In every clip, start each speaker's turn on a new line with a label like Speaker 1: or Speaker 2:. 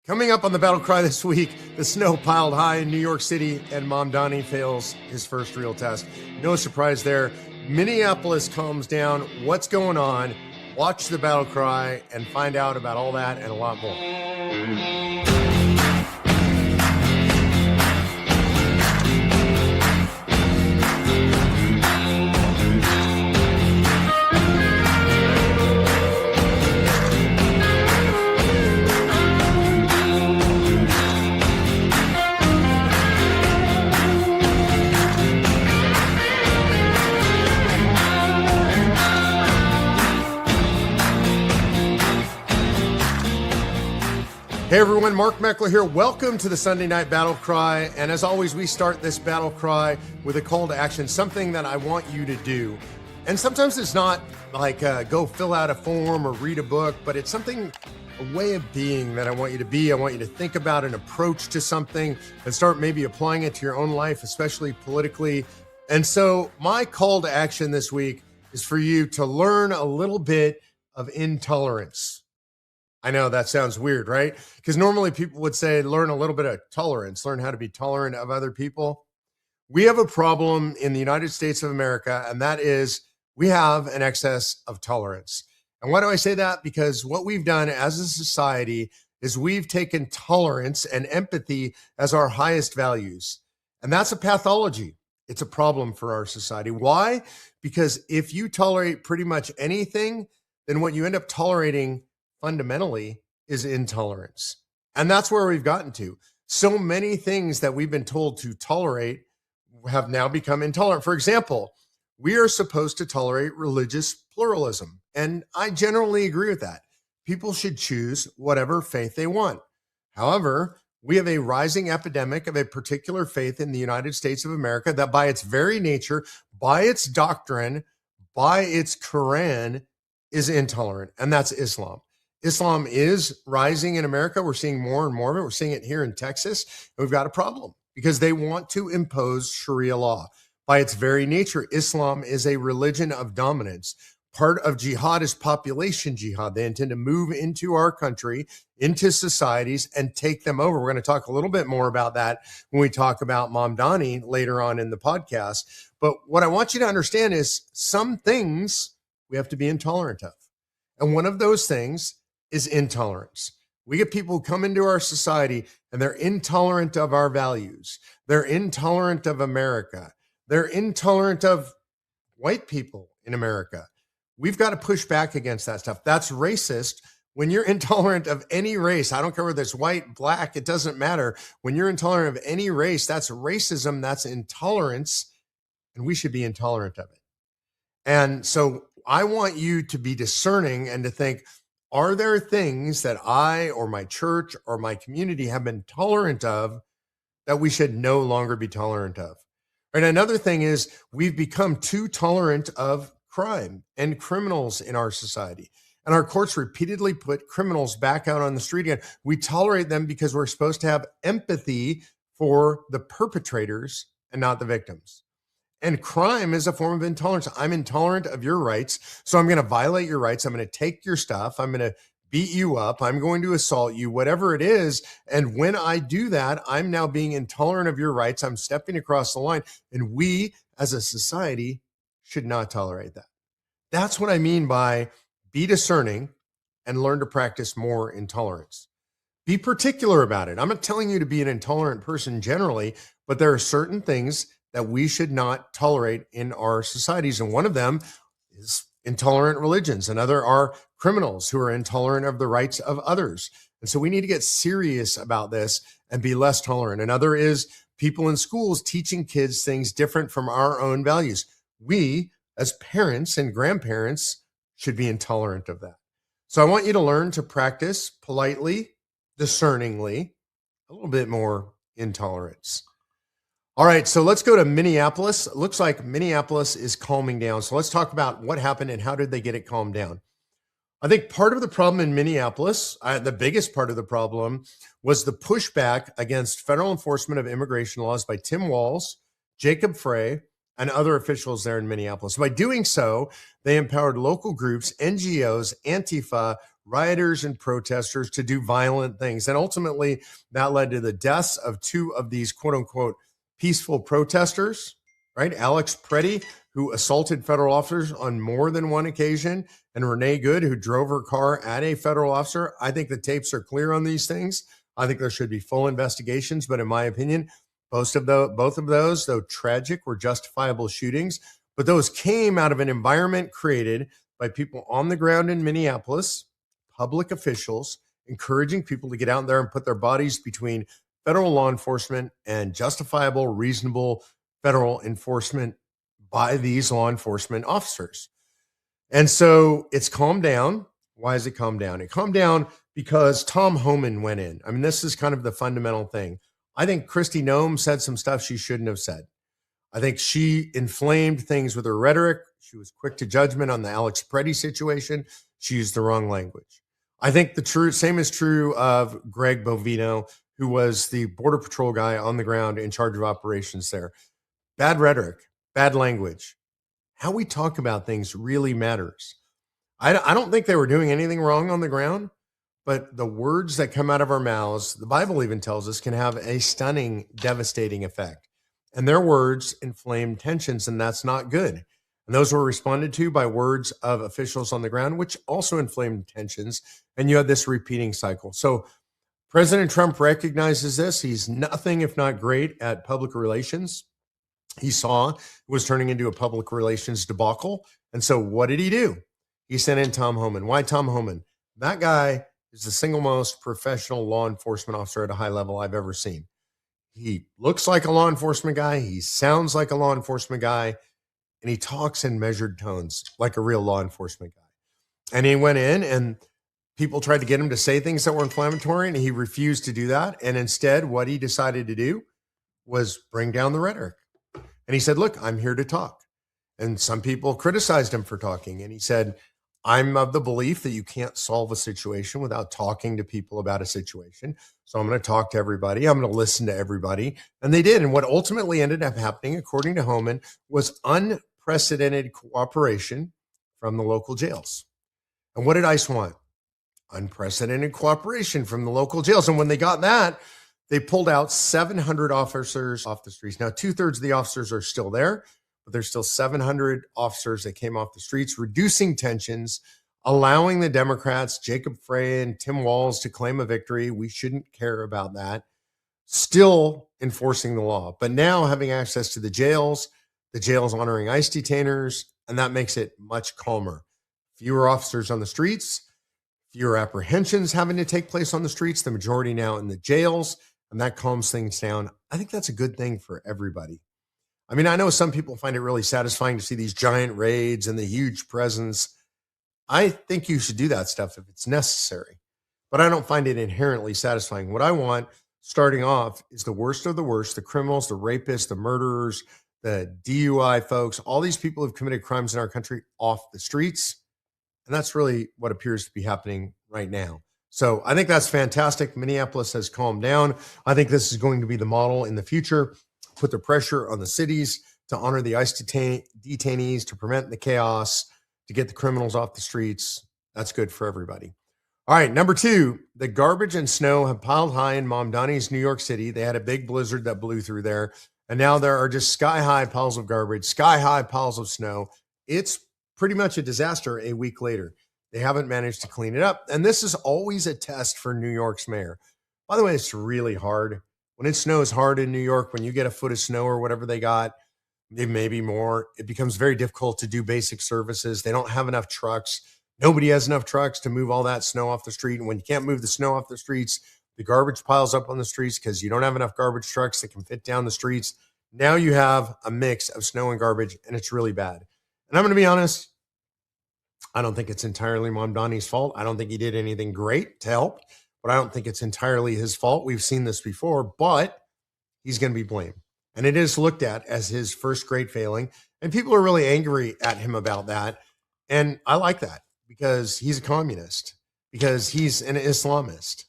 Speaker 1: Coming up on the BattleCry this week, the snow piled high in New York City, and Mamdani fails his first real test. No surprise there. Minneapolis calms down. What's going on? Watch the BattleCry and find out about all that and a lot more. Hey everyone, Mark Meckler here. Welcome to the Sunday Night Battle Cry. And as always, we start this Battle Cry with a call to action, something that I want you to do. And sometimes it's not like go fill out a form or read a book, but it's something, a way of being that I want you to be. I want you to think about an approach to something and start maybe applying it to your own life, especially politically. And so my call to action this week is for you to learn a little bit of intolerance. I know that sounds weird, right? Because normally people would say, learn a little bit of tolerance, learn how to be tolerant of other people. We have a problem in the United States of America, and that is we have an excess of tolerance. And why do I say that? Because what we've done as a society is we've taken tolerance and empathy as our highest values. And that's a pathology. It's a problem for our society. Why? Because if you tolerate pretty much anything, then what you end up tolerating fundamentally is intolerance. And that's where we've gotten to. So many things that we've been told to tolerate have now become intolerant. For example, we are supposed to tolerate religious pluralism. And I generally agree with that. People should choose whatever faith they want. However, we have a rising epidemic of a particular faith in the United States of America that by its very nature, by its doctrine, by its Quran, is intolerant, and that's Islam. Islam is rising in America. We're seeing more and more of it. We're seeing it here in Texas. And we've got a problem because they want to impose Sharia law. By its very nature, Islam is a religion of dominance. Part of jihad is population jihad. They intend to move into our country, into societies, and take them over. We're going to talk a little bit more about that when we talk about Mamdani later on in the podcast. But what I want you to understand is some things we have to be intolerant of. And one of those things is intolerance. We get people who come into our society and they're intolerant of our values. They're intolerant of America. They're intolerant of white people in America. We've got to push back against that stuff. That's racist. When you're intolerant of any race, I don't care whether it's white, black, it doesn't matter. When you're intolerant of any race, that's racism, that's intolerance, and we should be intolerant of it. And so I want you to be discerning and to think, are there things that I or my church or my community have been tolerant of that we should no longer be tolerant of? And another thing is we've become too tolerant of crime and criminals in our society. And our courts repeatedly put criminals back out on the street again. We tolerate them because we're supposed to have empathy for the perpetrators and not the victims. And crime is a form of intolerance. I'm intolerant of your rights, so I'm going to violate your rights. I'm going to take your stuff. I'm going to beat you up. I'm going to assault you, whatever it is. And when I do that, I'm now being intolerant of your rights. I'm stepping across the line. And we, as a society, should not tolerate that. That's what I mean by be discerning and learn to practice more intolerance. Be particular about it. I'm not telling you to be an intolerant person generally, but there are certain things that we should not tolerate in our societies. And one of them is intolerant religions. Another are criminals who are intolerant of the rights of others. And so we need to get serious about this and be less tolerant. Another is people in schools teaching kids things different from our own values. We, as parents and grandparents, should be intolerant of that. So I want you to learn to practice politely, discerningly, a little bit more intolerance. All right, so let's go to Minneapolis. It looks like Minneapolis is calming down. So let's talk about what happened and how did they get it calmed down. I think part of the problem in Minneapolis, the biggest part of the problem, was the pushback against federal enforcement of immigration laws by Tim Walz, Jacob Frey, and other officials there in Minneapolis. By doing so, they empowered local groups, NGOs, Antifa, rioters and protesters to do violent things. And ultimately, that led to the deaths of two of these quote unquote peaceful protesters, right? Alex Preddy, who assaulted federal officers on more than one occasion, and Renee Good, who drove her car at a federal officer. I think the tapes are clear on these things. I think there should be full investigations, but in my opinion, both of those, though tragic, were justifiable shootings. But those came out of an environment created by people on the ground in Minneapolis, public officials, encouraging people to get out there and put their bodies between federal law enforcement and justifiable, reasonable federal enforcement by these law enforcement officers. And so it's calmed down. Why has it calmed down? It calmed down because Tom Homan went in. I mean, this is kind of the fundamental thing. I think Kristi Noem said some stuff she shouldn't have said. I think she inflamed things with her rhetoric. She was quick to judgment on the Alex Preddy situation. She used the wrong language. I think the same is true of Greg Bovino, who was the Border Patrol guy on the ground in charge of operations there. Bad rhetoric, bad language. How we talk about things really matters. I don't think they were doing anything wrong on the ground, but the words that come out of our mouths, the Bible even tells us, can have a stunning, devastating effect. And their words inflame tensions, and that's not good. And those were responded to by words of officials on the ground, which also inflamed tensions. And you had this repeating cycle. So President Trump recognizes this. He's nothing if not great at public relations. He saw it was turning into a public relations debacle. And so what did he do? He sent in Tom Homan. Why Tom Homan? That guy is the single most professional law enforcement officer at a high level I've ever seen. He looks like a law enforcement guy. He sounds like a law enforcement guy. And he talks in measured tones like a real law enforcement guy. And he went in and people tried to get him to say things that were inflammatory, and he refused to do that. And instead, what he decided to do was bring down the rhetoric. And he said, look, I'm here to talk. And some people criticized him for talking. And he said, I'm of the belief that you can't solve a situation without talking to people about a situation. So I'm going to talk to everybody. I'm going to listen to everybody. And they did. And what ultimately ended up happening, according to Homan, was unprecedented cooperation from the local jails. And what did ICE want? Unprecedented cooperation from the local jails. And when they got that, they pulled out 700 officers off the streets. Now, 2/3 of the officers are still there, but there's still 700 officers that came off the streets, reducing tensions, allowing the Democrats, Jacob Frey and Tim Walz, to claim a victory. We shouldn't care about that. Still enforcing the law, but now having access to the jails honoring ICE detainers, and that makes it much calmer. Fewer officers on the streets, fewer apprehensions having to take place on the streets, the majority now in the jails, and that calms things down. I think that's a good thing for everybody. I mean, I know some people find it really satisfying to see these giant raids and the huge presence. I think you should do that stuff if it's necessary, but I don't find it inherently satisfying. What I want, starting off, is the worst of the worst, the criminals, the rapists, the murderers, the DUI folks, all these people who've committed crimes in our country off the streets. And that's really what appears to be happening right now. So I think that's fantastic. Minneapolis has calmed down. I think this is going to be the model in the future. Put the pressure on the cities to honor the ICE detainees, to prevent the chaos, to get the criminals off the streets. That's good for everybody. All right, number 2, the garbage and snow have piled high in Mamdani's New York City. They had a big blizzard that blew through there, and now there are just sky-high piles of garbage, sky-high piles of snow. It's pretty much a disaster a week later. They haven't managed to clean it up, and this is always a test for New York's mayor. By the way, it's really hard. When it snows hard in New York, when you get a foot of snow or whatever they got, maybe more, it becomes very difficult to do basic services. They don't have enough trucks. Nobody has enough trucks to move all that snow off the street. And when you can't move the snow off the streets, the garbage piles up on the streets because you don't have enough garbage trucks that can fit down the streets. Now you have a mix of snow and garbage, and it's really bad. And I'm going to be honest, I don't think it's entirely Mamdani's fault. I don't think he did anything great to help, but I don't think it's entirely his fault. We've seen this before, but he's going to be blamed. And it is looked at as his first great failing. And people are really angry at him about that. And I like that because he's a communist, because he's an Islamist.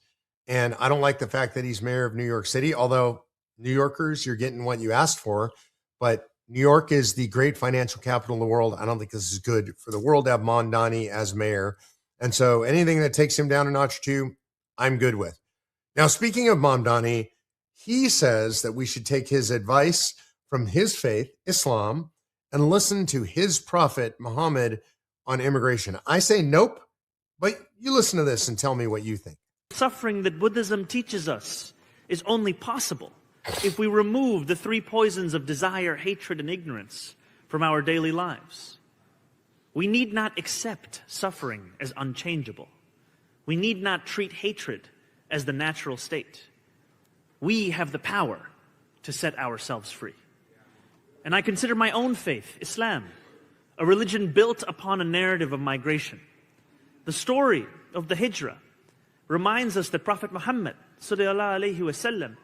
Speaker 1: And I don't like the fact that he's mayor of New York City, although New Yorkers, you're getting what you asked for. But New York is the great financial capital of the world. I don't think this is good for the world to have Mamdani as mayor. And so anything that takes him down a notch or two, I'm good with. Now, speaking of Mamdani, he says that we should take his advice from his faith, Islam, and listen to his prophet, Muhammad, on immigration. I say nope, but you listen to this and tell me what you think.
Speaker 2: Suffering that Buddhism teaches us is only possible if we remove the three poisons of desire, hatred, and ignorance from our daily lives. We need not accept suffering as unchangeable. We need not treat hatred as the natural state. We have the power to set ourselves free. And I consider my own faith, Islam, a religion built upon a narrative of migration. The story of the Hijrah reminds us that Prophet Muhammad sallallahu alaihi wasallam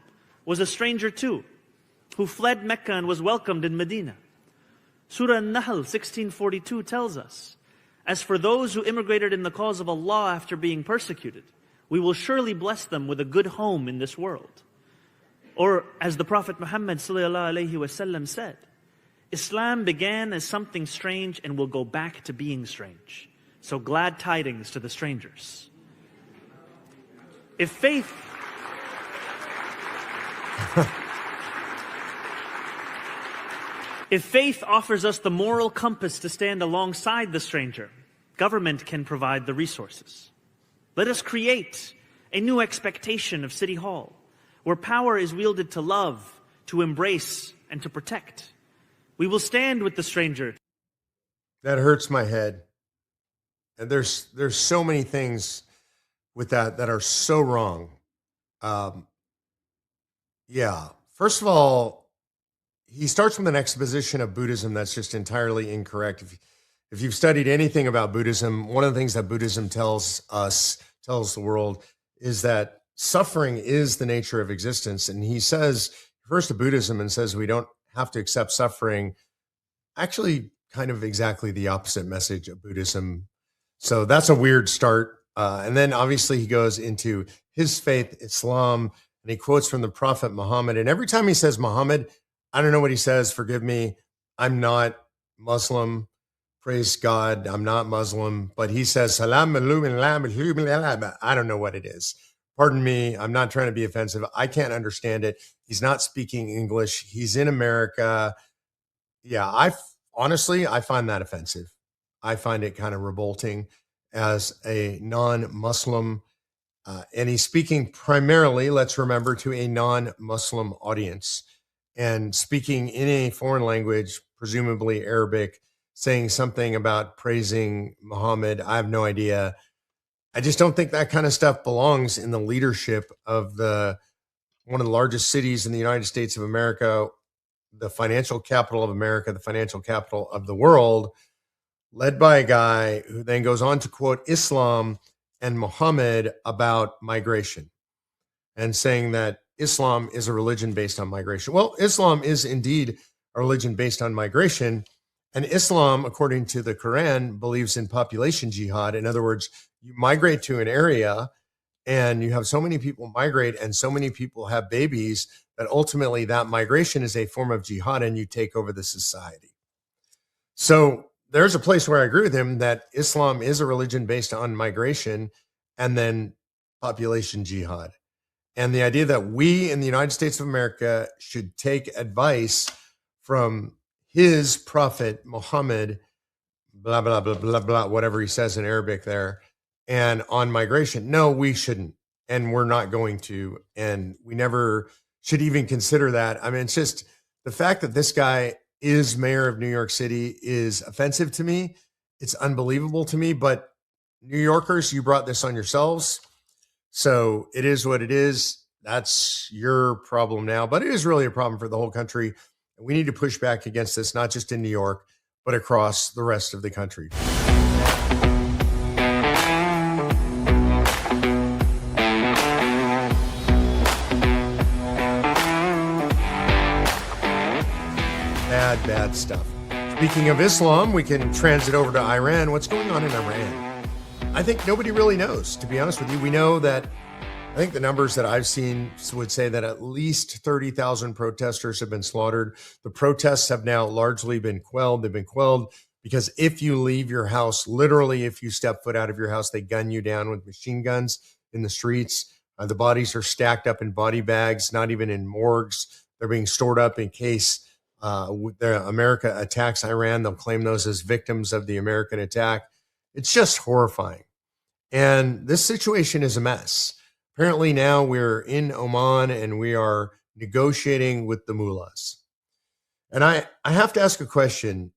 Speaker 2: was a stranger too, who fled Mecca and was welcomed in Medina. Surah An-Nahl 1642 tells us, "As for those who immigrated in the cause of Allah after being persecuted, we will surely bless them with a good home in this world." Or as the Prophet Muhammad sallallahu alaihi wasallam said, Islam began as something strange and will go back to being strange. So glad tidings to the strangers. If faith offers us the moral compass to stand alongside the stranger, government can provide the resources. Let us create a new expectation of City Hall, where power is wielded to love, to embrace, and to protect. We will stand with the stranger.
Speaker 1: That hurts my head. And there's so many things with that are so wrong. Yeah. First of all, he starts with an exposition of Buddhism that's just entirely incorrect. If you've studied anything about Buddhism, one of the things that Buddhism tells the world, is that suffering is the nature of existence. And he says, refers to Buddhism and says we don't have to accept suffering. Actually, kind of exactly the opposite message of Buddhism. So that's a weird start. And then obviously he goes into his faith, Islam, and he quotes from the Prophet Muhammad. And every time he says Muhammad, I don't know what he says. Forgive me. I'm not Muslim. Praise God. I'm not Muslim. But he says, Salam alaikum. I don't know what it is. Pardon me. I'm not trying to be offensive. I can't understand it. He's not speaking English. He's in America. Yeah, I find that offensive. I find it kind of revolting as a non-Muslim. And he's speaking primarily, let's remember, to a non-Muslim audience and speaking in a foreign language, presumably Arabic, saying something about praising Muhammad. I have no idea. I just don't think that kind of stuff belongs in the leadership of one of the largest cities in the United States of America, the financial capital of America, the financial capital of the world, led by a guy who then goes on to quote Islam and Muhammad about migration and saying that Islam is a religion based on migration. Well, Islam is indeed a religion based on migration. And Islam, according to the Quran, believes in population jihad. In other words, you migrate to an area and you have so many people migrate and so many people have babies that ultimately that migration is a form of jihad and you take over the society. So there's a place where I agree with him that Islam is a religion based on migration and then population jihad. And the idea that we in the United States of America should take advice from his prophet, Muhammad, blah, blah, blah, blah, blah, whatever he says in Arabic there, and on migration. No, we shouldn't. And we're not going to. And we never should even consider that. I mean, it's just the fact that this guy is mayor of New York City is offensive to me. It's unbelievable to me. But New Yorkers, you brought this on yourselves. So it is what it is. That's your problem now. But it is really a problem for the whole country. And we need to push back against this, not just in New York, but across the rest of the country. Bad stuff. Speaking of Islam, we can transit over to Iran. What's going on in Iran? I think nobody really knows, to be honest with you. We know that, I think the numbers that I've seen would say that at least 30,000 protesters have been slaughtered. The protests have now largely been quelled. They've been quelled Because if you leave your house, literally, if you step foot out of your house, they gun you down with machine guns in the streets. The bodies are stacked up in body bags, not even in morgues. They're being stored up in case America attacks Iran. They'll claim those as victims of the American attack. It's just horrifying. And this situation is a mess. Apparently now we're in Oman and we are negotiating with the mullahs. And I have to ask a question.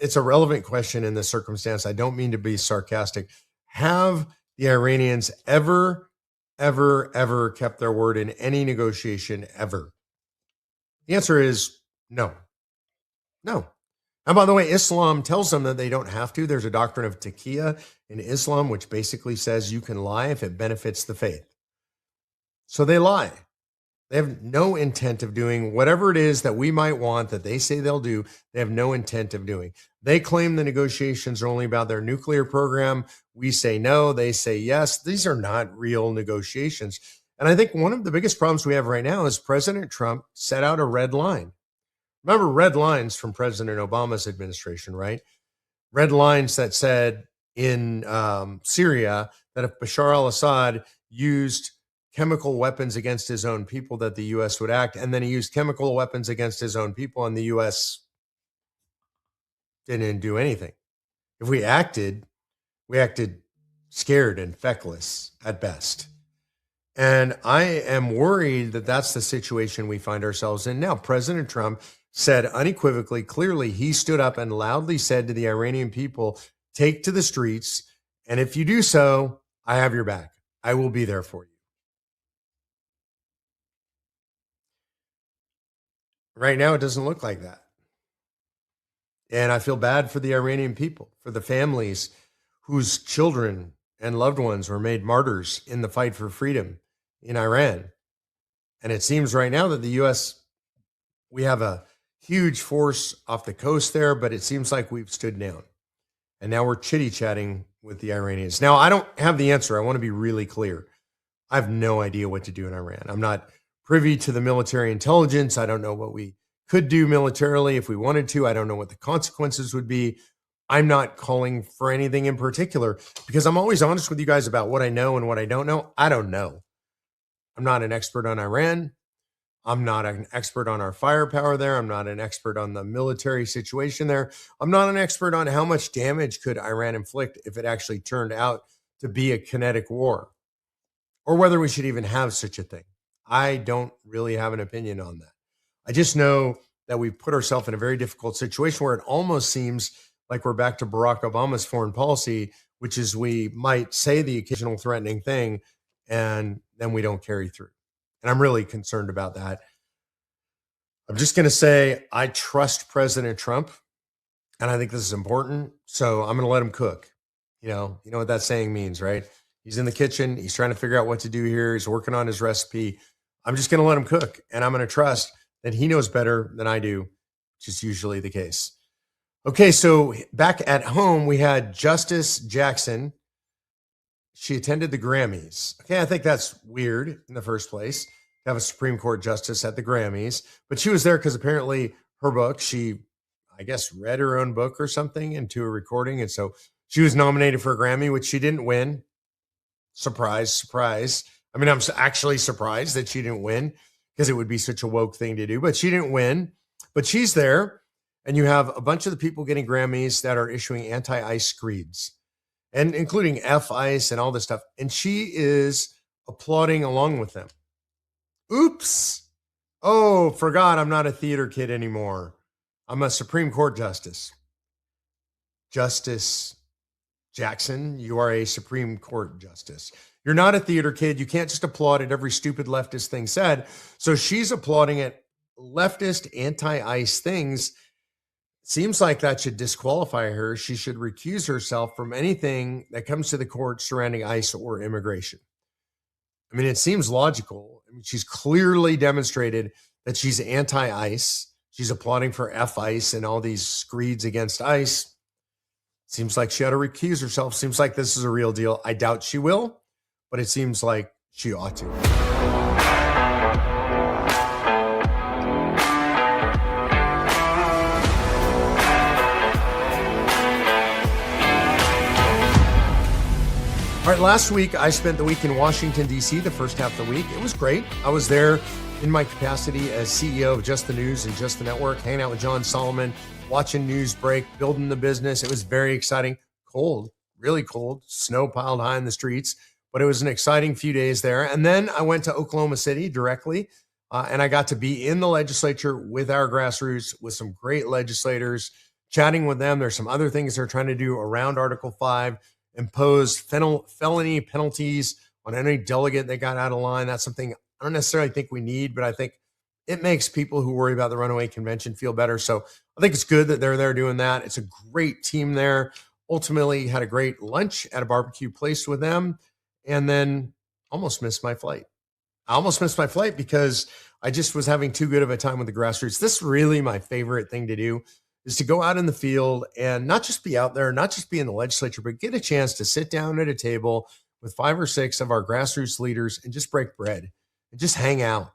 Speaker 1: It's a relevant question in this circumstance. I don't mean to be sarcastic. Have the Iranians ever kept their word in any negotiation ever? The answer is no. No. And by the way, Islam tells them that they don't have to. There's a doctrine of taqiyya in Islam, which basically says you can lie if it benefits the faith. So they lie. They have no intent of doing whatever it is that we might want that they say they'll do. They have no intent of doing. They claim the negotiations are only about their nuclear program. We say no. They say yes. These are not real negotiations. And I think one of the biggest problems we have right now is President Trump set out a red line. Remember red lines from President Obama's administration, right? Red lines that said in Syria that if Bashar al-Assad used chemical weapons against his own people, that the U.S. would act. And then he used chemical weapons against his own people, and the U.S. didn't do anything. If we acted scared and feckless at best. And I am worried that that's the situation we find ourselves in now. President Trump said unequivocally, clearly, he stood up and loudly said to the Iranian people, take to the streets. And if you do so, I have your back. I will be there for you. Right now, it doesn't look like that. And I feel bad for the Iranian people, for the families whose children and loved ones were made martyrs in the fight for freedom in Iran. And it seems right now that the U.S., we have a huge force off the coast there, but it seems like we've stood down. And now we're chitty-chatting with the Iranians. Now, I don't have the answer. I want to be really clear. I have no idea what to do in Iran. I'm not privy to the military intelligence. I don't know what we could do militarily if we wanted to. I don't know what the consequences would be. I'm not calling for anything in particular because I'm always honest with you guys about what I know and what I don't know. I don't know. I'm not an expert on Iran. I'm not an expert on our firepower there. I'm not an expert on the military situation there. I'm not an expert on how much damage could Iran inflict if it actually turned out to be a kinetic war, or whether we should even have such a thing. I don't really have an opinion on that. I just know that we've put ourselves in a very difficult situation where it almost seems like we're back to Barack Obama's foreign policy, which is we might say the occasional threatening thing and then we don't carry through. And I'm really concerned about that. I'm just going to say I trust President Trump, and I think this is important. So I'm going to let him cook. You know what that saying means, right? He's in the kitchen. He's trying to figure out what to do here. He's working on his recipe. I'm just going to let him cook, and I'm going to trust that he knows better than I do, which is usually the case. Okay, so back at home, we had Justice Jackson. She attended the Grammys. Okay, I think that's weird in the first place to have a Supreme Court justice at the Grammys, but she was there because apparently her book, she, I guess, read her own book or something into a recording, and so she was nominated for a Grammy, which she didn't win. Surprise, surprise. I mean, I'm actually surprised that she didn't win because it would be such a woke thing to do, but she didn't win. But she's there, and you have a bunch of the people getting Grammys that are issuing anti-ICE screeds, and including F-ICE and all this stuff. And she is applauding along with them. Oops. Oh, forgot I'm not a theater kid anymore. I'm a Supreme Court justice. Justice Jackson, you are a Supreme Court justice. You're not a theater kid. You can't just applaud at every stupid leftist thing said. So she's applauding at leftist anti-ICE things. Seems like that should disqualify her. She should recuse herself from anything that comes to the court surrounding ICE or immigration. I mean, it seems logical. I mean, she's clearly demonstrated that she's anti-ICE. She's applauding for F-ICE and all these screeds against ICE. Seems like she ought to recuse herself. Seems like this is a real deal. I doubt she will, but it seems like she ought to. right, last week I spent the week in Washington, D.C., the first half of the week. It was great. I was there in my capacity as CEO of Just the News and Just the Network, hanging out with John Solomon, watching news break, building the business. It was very exciting. Cold, really cold, snow piled high in the streets, but it was an exciting few days there. And then I went to Oklahoma City directly, and I got to be in the legislature with our grassroots, with some great legislators, chatting with them. There's some other things they're trying to do around Article 5, impose felony penalties on any delegate that got out of line. That's something I don't necessarily think we need, but I think it makes people who worry about the runaway convention feel better. So I think it's good that they're there doing that. It's a great team there. Ultimately had a great lunch at a barbecue place with them, and then almost missed my flight. I almost missed my flight because I just was having too good of a time with the grassroots. This is really my favorite thing to do, is to go out in the field and not just be out there, not just be in the legislature, but get a chance to sit down at a table with 5 or 6 of our grassroots leaders and just break bread and just hang out,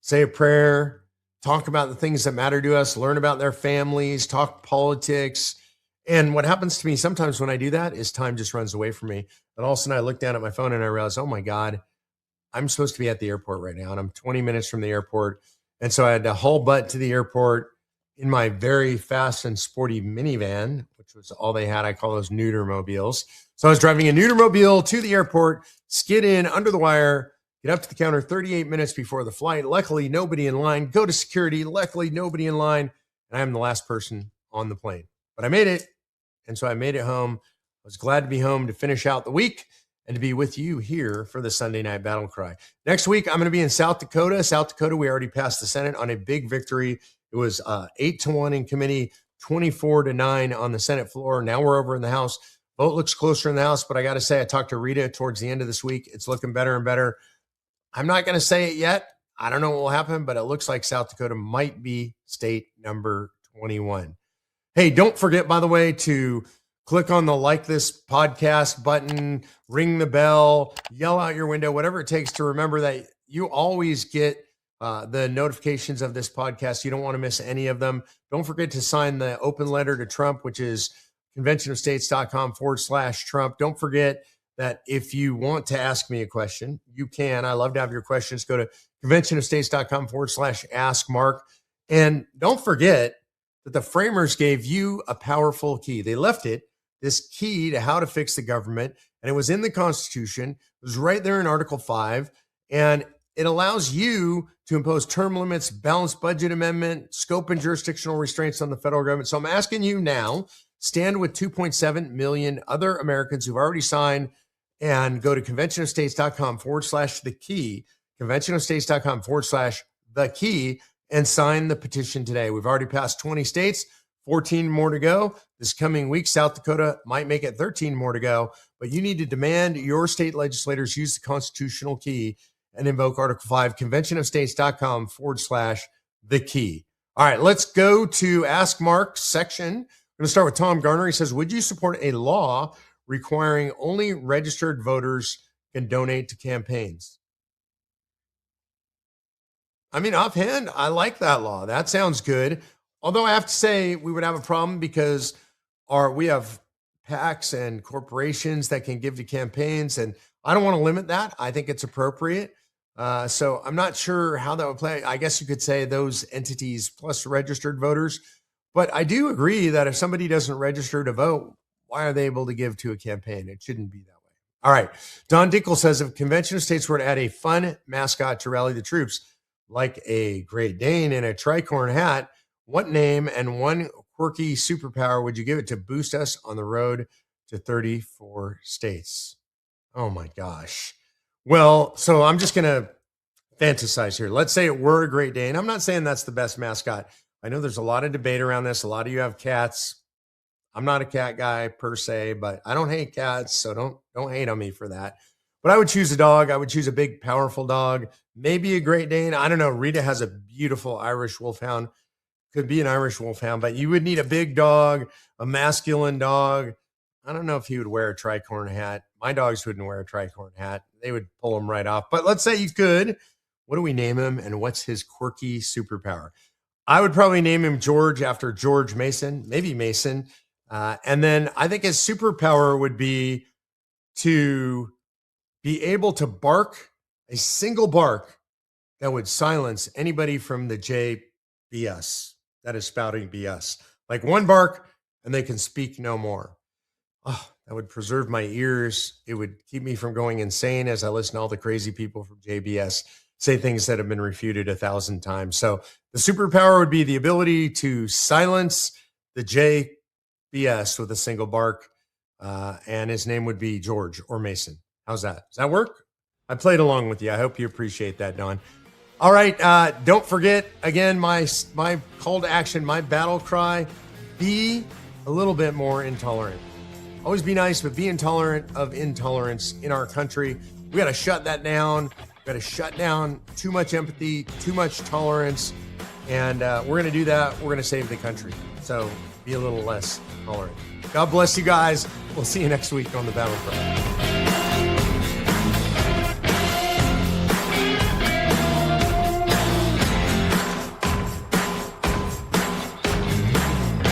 Speaker 1: say a prayer, talk about the things that matter to us, learn about their families, talk politics. And what happens to me sometimes when I do that is time just runs away from me. And all of a sudden I look down at my phone and I realize, oh my God, I'm supposed to be at the airport right now. And I'm 20 minutes from the airport. And so I had to haul butt to the airport in my very fast and sporty minivan, which was all they had. I call those neuter mobiles. So I was driving a neuter mobile to the airport, skid in under the wire, get up to the counter 38 minutes before the flight. Luckily, nobody in line. Go to security. Luckily, nobody in line. And I am the last person on the plane. But I made it. And so I made it home. I was glad to be home to finish out the week and to be with you here for the Sunday Night Battle Cry. Next week, I'm going to be in South Dakota. South Dakota, we already passed the Senate on a big victory. It was 8-1 in committee, 24-9 on the Senate floor. Now we're over in the House. Vote looks closer in the House, but I got to say, I talked to Rita towards the end of this week. It's looking better and better. I'm not going to say it yet. I don't know what will happen, but it looks like South Dakota might be state number 21. Hey, don't forget, by the way, to click on the like this podcast button, ring the bell, yell out your window, whatever it takes to remember that you always get the notifications of this podcast. You don't want to miss any of them. Don't forget to sign the open letter to Trump, which is conventionofstates.com/Trump. Don't forget that if you want to ask me a question, you can. I love to have your questions. Go to conventionofstates.com/Ask Mark. And don't forget that the framers gave you a powerful key. They left it, this key to how to fix the government, and it was in the Constitution. It was right there in Article 5, and it allows you to impose term limits, balanced budget amendment, scope and jurisdictional restraints on the federal government. So I'm asking you now, stand with 2.7 million other Americans who've already signed, and go to conventionofstates.com/the key, conventionofstates.com/the key, and sign the petition today. We've already passed 20 states, 14 more to go. This coming week, South Dakota might make it 13 more to go, but you need to demand your state legislators use the constitutional key and invoke Article 5, conventionofstates.com/the key. All right, let's go to Ask Mark section. I'm going to start with Tom Garner. He says, would you support a law requiring only registered voters can donate to campaigns? I mean, offhand, I like that law. That sounds good. Although I have to say we would have a problem because we have PACs and corporations that can give to campaigns, and I don't want to limit that. I think it's appropriate. So I'm not sure how that would play. I guess you could say those entities plus registered voters. But I do agree that if somebody doesn't register to vote, why are they able to give to a campaign? It shouldn't be that way. All right. Don Dinkel says, if Convention of States were to add a fun mascot to rally the troops, like a Great Dane in a tricorn hat, what name and one quirky superpower would you give it to boost us on the road to 34 states? Oh my gosh. Well, so I'm just going to fantasize here. Let's say it were a Great Dane. I'm not saying that's the best mascot. I know there's a lot of debate around this. A lot of you have cats. I'm not a cat guy per se, but I don't hate cats, so don't hate on me for that. But I would choose a dog. I would choose a big, powerful dog, maybe a Great Dane. I don't know. Rita has a beautiful Irish Wolfhound. Could be an Irish Wolfhound, but you would need a big dog, a masculine dog. I don't know if he would wear a tricorn hat. My dogs wouldn't wear a tricorn hat. They would pull him right off. But let's say you could. What do we name him, and what's his quirky superpower? I would probably name him George after George Mason, maybe Mason. And then I think his superpower would be to be able to bark a single bark that would silence anybody from the JBS that is spouting BS. Like one bark and they can speak no more. Oh, that would preserve my ears. It would keep me from going insane as I listen to all the crazy people from JBS say things that have been refuted 1,000 times. So the superpower would be the ability to silence the JBS with a single bark. And his name would be George or Mason. How's that? Does that work? I played along with you. I hope you appreciate that, Don. All right. Don't forget, again, my call to action, my battle cry, be a little bit more intolerant. Always be nice, but be intolerant of intolerance in our country. We got to shut that down. We got to shut down too much empathy, too much tolerance. And we're going to do that. We're going to save the country. So be a little less tolerant. God bless you guys. We'll see you next week on the BattleCry.